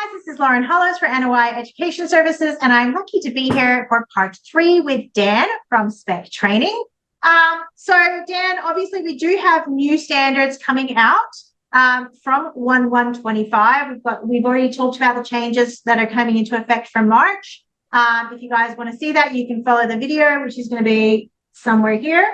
guys, this is Lauren Hollows for NOI Education Services, and I'm lucky to be here for part 3 with Dan from Spec Training. So Dan, obviously we do have new standards coming out from 1/1/25. We've already talked about the changes that are coming into effect from March. If you guys want to see that, you can follow the video, which is going to be somewhere here.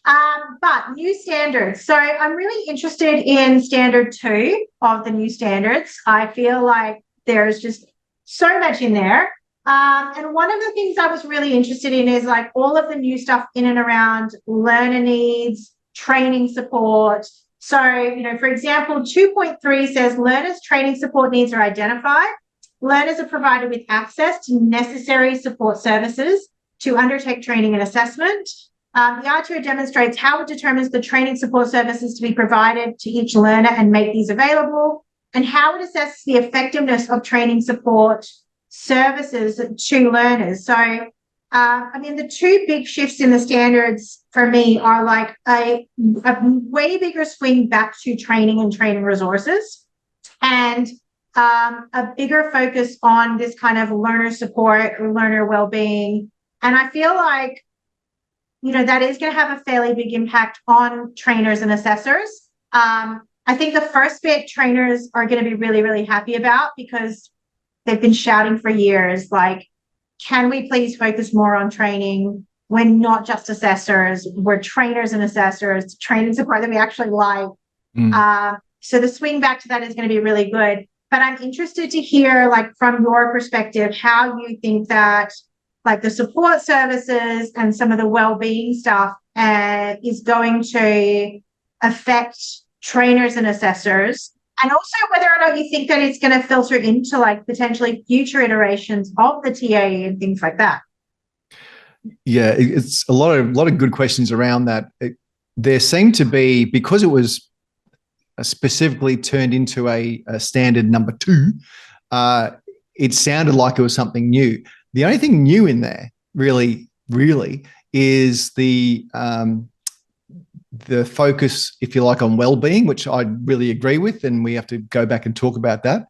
But new standards. So I'm really interested in standard 2 of the new standards. I feel like there's just so much in there. And one of the things I was really interested in is like all of the new stuff in and around learner needs, training support. So, for example, 2.3 says learners' training support needs are identified. Learners are provided with access to necessary support services to undertake training and assessment. The RTO demonstrates how it determines the training support services to be provided to each learner and make these available, and how it assesses the effectiveness of training support services to learners. So, the two big shifts in the standards for me are like a way bigger swing back to training and training resources, and a bigger focus on this kind of learner support, learner well-being. And I feel like that is going to have a fairly big impact on trainers and assessors. I think the first bit trainers are going to be really, really happy about, because they've been shouting for years, like, can we please focus more on training? We're not just assessors, we're trainers and assessors, training support that we actually like. So the swing back to that is going to be really good. But I'm interested to hear, like, from your perspective, how you think that like the support services and some of the well-being stuff is going to affect trainers and assessors, and also whether or not you think that it's going to filter into like potentially future iterations of the TA and things like that. Yeah, it's a lot of good questions around that. There seemed to be, because it was specifically turned into a standard number 2, it sounded like it was something new. The only thing new in there, really, is the focus, if you like, on well-being, which I really agree with, and we have to go back and talk about that.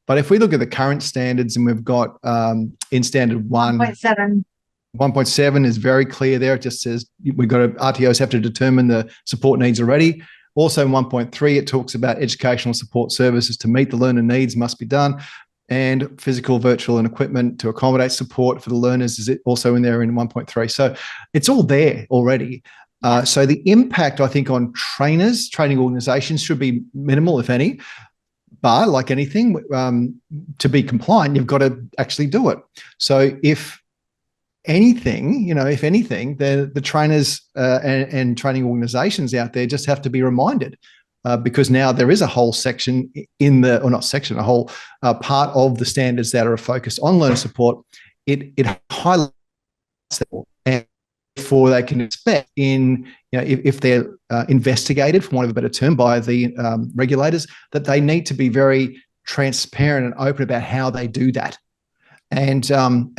But if we look at the current standards, and we've got in standard 1.7 is very clear there. It just says we've got RTOs have to determine the support needs already. Also in 1.3, it talks about educational support services to meet the learner needs must be done. And physical, virtual, and equipment to accommodate support for the learners is also in there in 1.3. So it's all there already. So the impact, I think, on trainers, training organizations should be minimal, if any. But like anything, to be compliant, you've got to actually do it. So if anything, the trainers and training organizations out there just have to be reminded. Because now there is a whole section a whole part of the standards that are focused on learner support. It highlights that, and therefore they can expect if they're investigated, for want of a better term, by the regulators, that they need to be very transparent and open about how they do that. And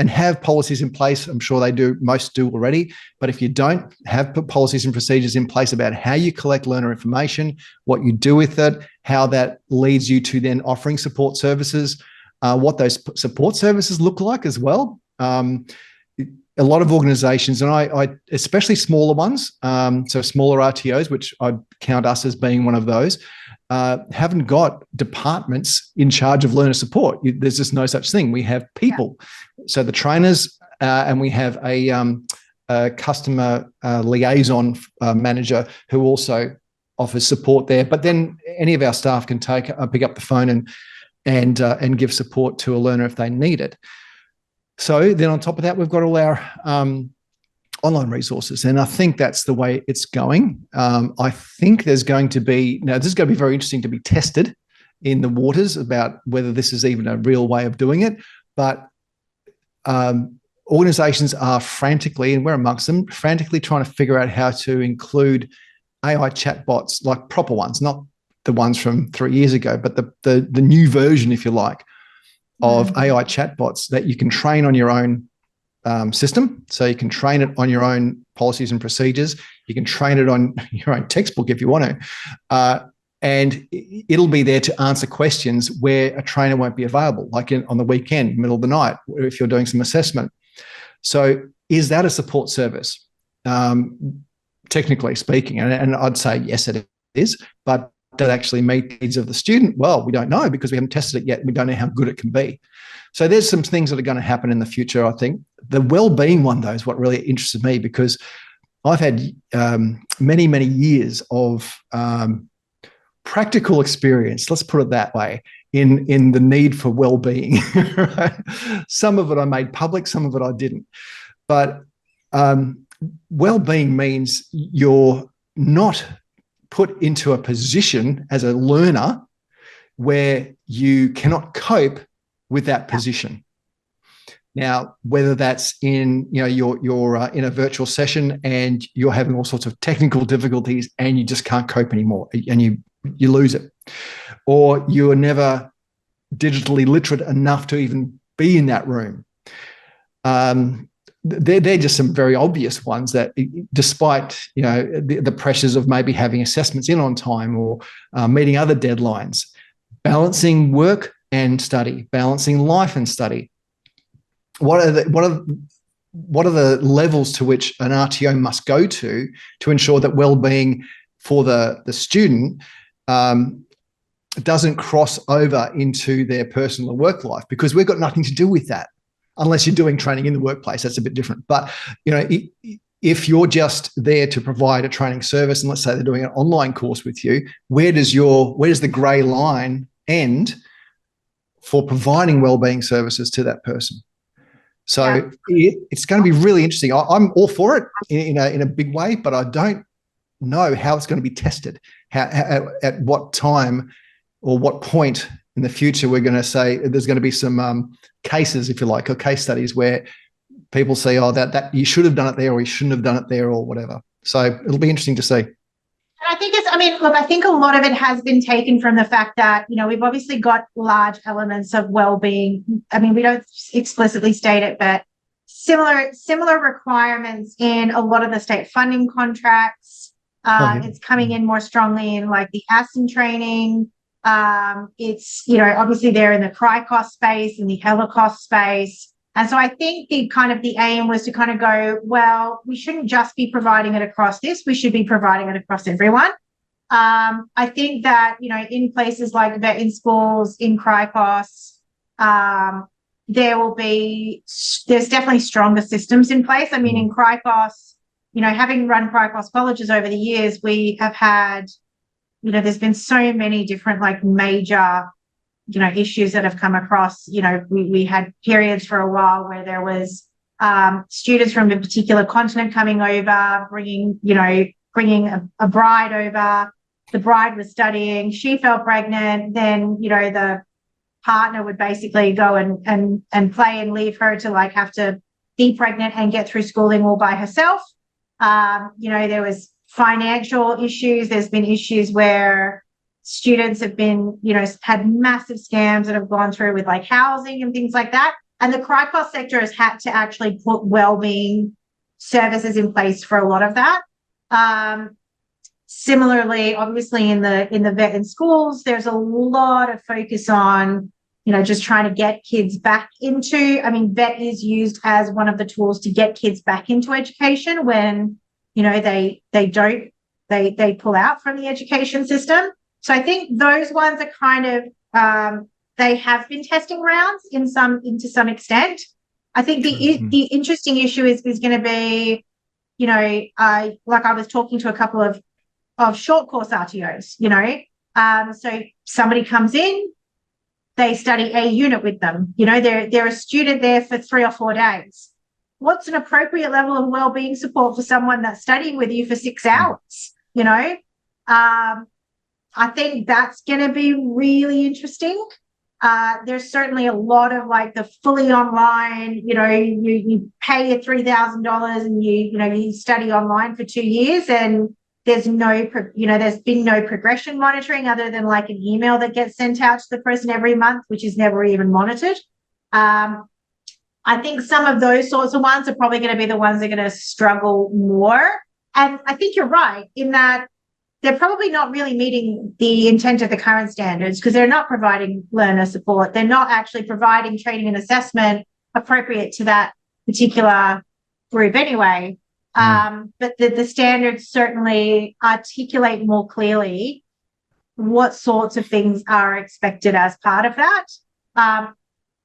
have policies in place. I'm sure most do already. But if you don't have policies and procedures in place about how you collect learner information, what you do with it, how that leads you to then offering support services, what those support services look like as well. A lot of organizations, and I especially smaller ones, so smaller RTOs, which I count us as being one of those, haven't got departments in charge of learner support. There's just no such thing. We have people. So the trainers, and we have a customer liaison manager who also offers support there. But then any of our staff can pick up the phone and give support to a learner if they need it. So then on top of that, we've got all our online resources. And I think that's the way it's going. I think there's going to be, now this is going to be very interesting to be tested in the waters about whether this is even a real way of doing it. But organizations are frantically, and we're amongst them, frantically trying to figure out how to include AI chatbots, like proper ones, not the ones from 3 years ago, but the new version, if you like, of AI chatbots that you can train on your own system. So you can train it on your own policies and procedures. You can train it on your own textbook if you want to. and it'll be there to answer questions where a trainer won't be available, like on the weekend, middle of the night, if you're doing some assessment. So is that a support service? Technically speaking, and I'd say yes, it is, but does it actually meet the needs of the student? Well, we don't know because we haven't tested it yet. We don't know how good it can be. So there's some things that are going to happen in the future, I think. The well-being one, though, is what really interested me, because I've had many, many years of practical experience, let's put it that way, in the need for well-being. Right? Some of it I made public, some of it I didn't. But well-being means you're not put into a position as a learner where you cannot cope with that position. Now, whether that's in, you're in a virtual session and you're having all sorts of technical difficulties and you just can't cope anymore and you lose it, or you are never digitally literate enough to even be in that room. They're just some very obvious ones that, despite the pressures of maybe having assessments in on time or meeting other deadlines, balancing work and study, balancing life and study. What are the levels to which an RTO must go to ensure that well-being for the student doesn't cross over into their personal and work life? Because we've got nothing to do with that, unless you're doing training in the workplace. That's a bit different. But if you're just there to provide a training service, and let's say they're doing an online course with you, where does the grey line end for providing wellbeing services to that person? So it's going to be really interesting. I'm all for it in a big way, but I don't know how it's going to be tested. At what time or what point in the future we're going to say there's going to be some cases, if you like, or case studies where people say, oh, that you should have done it there, or you shouldn't have done it there, or whatever. So it'll be interesting to see. I think a lot of it has been taken from the fact that, we've obviously got large elements of well-being. I mean, we don't explicitly state it, but similar requirements in a lot of the state funding contracts. It's coming in more strongly in like the ASIN training. It's, obviously they're in the CRICOS space and the HELICOS space. And so I think the aim was to kind of go, well, we shouldn't just be providing it across this. We should be providing it across everyone. I think that, in places like vet in schools, in CRICOS, there's definitely stronger systems in place. I mean, in CRICOS, having run CRICOS colleges over the years, we have had, there's been so many different like major issues that have come across. We had periods for a while where there was students from a particular continent coming over, bringing a bride over. The bride was studying, she fell pregnant, then, the partner would basically go and play and leave her to like have to be pregnant and get through schooling all by herself. There was financial issues. There's been issues where students have been, had massive scams that have gone through with like housing and things like that. And the CRICOS sector has had to actually put wellbeing services in place for a lot of that. Similarly, obviously in the vet in schools, there's a lot of focus on, just trying to get kids back into, vet is used as one of the tools to get kids back into education when, they pull out from the education system. So I think those ones are kind of, they have been testing rounds to some extent. I think the interesting issue is going to be, I was talking to a couple of short course RTOs, so somebody comes in, they study a unit with them, they're a student there for 3 or 4 days. What's an appropriate level of wellbeing support for someone that's studying with you for 6 hours? I think that's going to be really interesting. There's certainly a lot of like the fully online, you pay your $3,000 and you study online for 2 years, and there's been no progression monitoring other than like an email that gets sent out to the person every month, which is never even monitored. I think some of those sorts of ones are probably going to be the ones that are going to struggle more. And I think you're right in that they're probably not really meeting the intent of the current standards because they're not providing learner support. They're not actually providing training and assessment appropriate to that particular group anyway. But the standards certainly articulate more clearly what sorts of things are expected as part of that.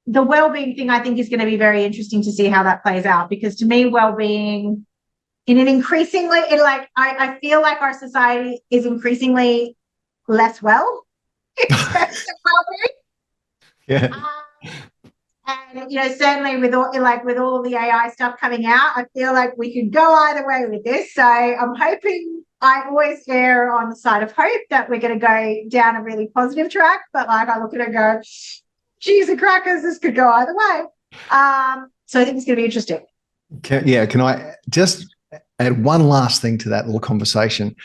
The well-being thing, I think, is going to be very interesting to see how that plays out, because to me, well-being in an increasingly, I feel like our society is increasingly less well in terms of well-being. Yeah. And, certainly with all the AI stuff coming out, I feel like we could go either way with this. So I'm hoping, I always err on the side of hope that we're going to go down a really positive track. But I look at it and go, geez, the crackers, this could go either way. So I think it's going to be interesting. Can I just add one last thing to that little conversation?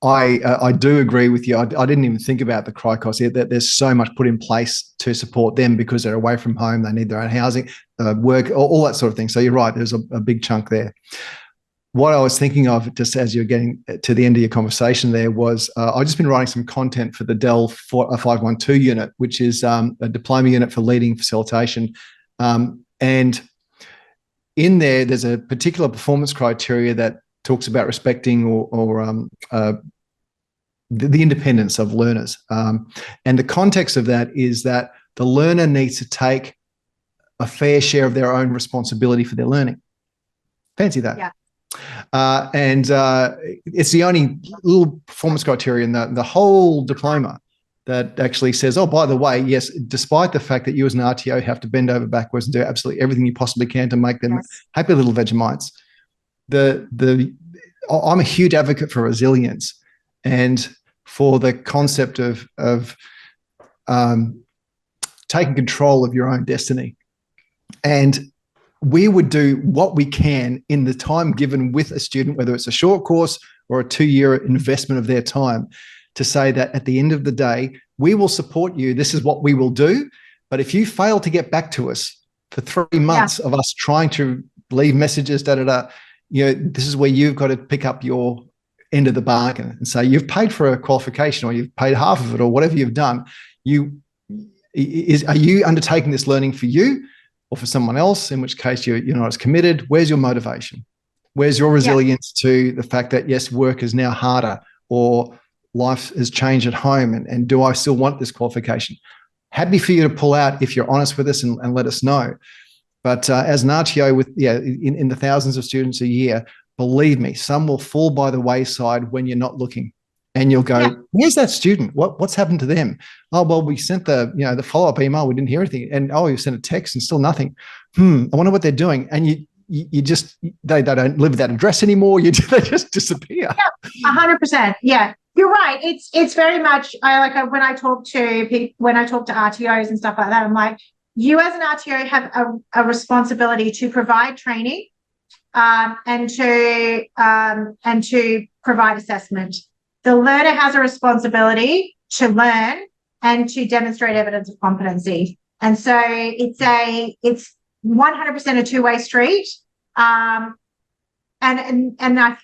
I do agree with you. I didn't even think about the CRICOS. That there's so much put in place to support them because they're away from home. They need their own housing, work, all that sort of thing. So you're right. There's a big chunk there. What I was thinking of, just as you're getting to the end of your conversation there, was I've just been writing some content for the Dell 512 unit, which is a diploma unit for leading facilitation. And in there's a particular performance criteria that talks about respecting or the independence of learners. And the context of that is that the learner needs to take a fair share of their own responsibility for their learning. Fancy that. Yeah. And it's the only little performance criteria in the whole diploma that actually says, oh, by the way, yes, despite the fact that you as an RTO have to bend over backwards and do absolutely everything you possibly can to make them happy little Vegemites, I'm a huge advocate for resilience and for the concept of taking control of your own destiny. And we would do what we can in the time given with a student, whether it's a short course or a 2-year investment of their time, to say that at the end of the day, we will support you. This is what we will do. But if you fail to get back to us for 3 months of us trying to leave messages, this is where you've got to pick up your end of the bargain and say you've paid for a qualification or you've paid half of it or whatever you've done. Are you undertaking this learning for you or for someone else, in which case you're not as committed? Where's your motivation? Where's your resilience to the fact that, yes, work is now harder or life has changed at home, and do I still want this qualification? Happy for you to pull out if you're honest with us and let us know. But as an RTO with in the thousands of students a year, believe me, some will fall by the wayside when you're not looking, and you'll go, "Where's that student? What's happened to them? Oh, well, we sent the follow-up email, we didn't hear anything, and you sent a text and still nothing. I wonder what they're doing." And you just they don't live with that address anymore. They just disappear. 100%. Yeah, you're right. It's very much when I talk to RTOs and stuff like that, I'm like, you as an RTO have a responsibility to provide training and to provide assessment. The learner has a responsibility to learn and to demonstrate evidence of competency. And so it's 100% a two-way street. And I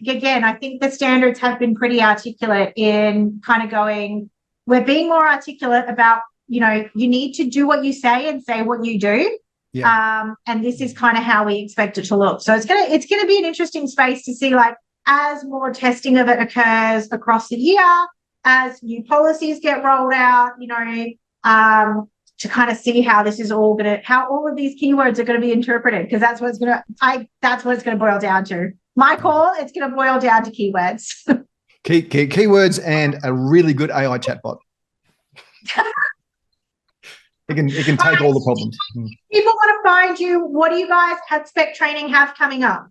think the standards have been pretty articulate in kind of going, we're being more articulate about, you need to do what you say and say what you do. Yeah. And this is kind of how we expect it to look. So it's gonna be an interesting space to see, as more testing of it occurs across the year, as new policies get rolled out, to kind of see how this is how all of these keywords are going to be interpreted, because that's what it's going to boil down to. My call, it's going to boil down to keywords. Keywords and a really good AI chatbot. It can take all the problems. People want to find you. What do you guys at Spec Training have coming up?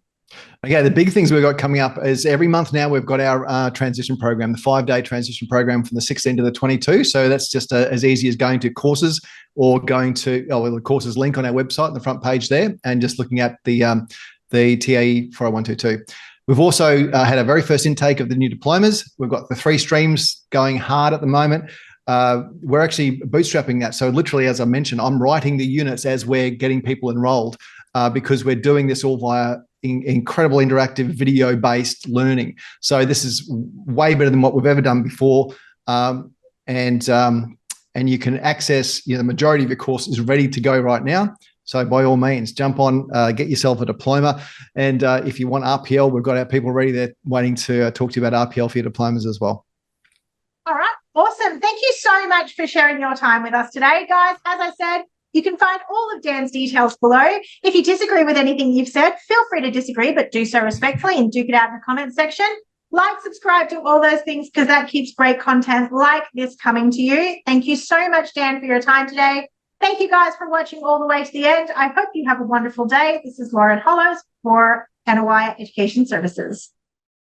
Okay, the big things we've got coming up is every month now we've got our transition program, the 5-day transition program from the 16 to the 22. So that's just as easy as going to courses or going to the courses link on our website on the front page there and just looking at the TAE 40122. We've also had our very first intake of the new diplomas. We've got the 3 streams going hard at the moment. We're actually bootstrapping that. So literally, as I mentioned, I'm writing the units as we're getting people enrolled. because we're doing this all via incredible interactive video-based learning. So this is way better than what we've ever done before. And you can access, the majority of your course is ready to go right now. So by all means, jump on, get yourself a diploma. And if you want RPL, we've got our people ready there waiting to talk to you about RPL for your diplomas as well. All right. Awesome. Thank you so much for sharing your time with us today, guys. As I said, you can find all of Dan's details below. If you disagree with anything you've said, feel free to disagree, but do so respectfully and duke it out in the comments section. Like, subscribe, do all those things because that keeps great content like this coming to you. Thank you so much, Dan, for your time today. Thank you guys for watching all the way to the end. I hope you have a wonderful day. This is Lauren Hollows for NOI Education Services.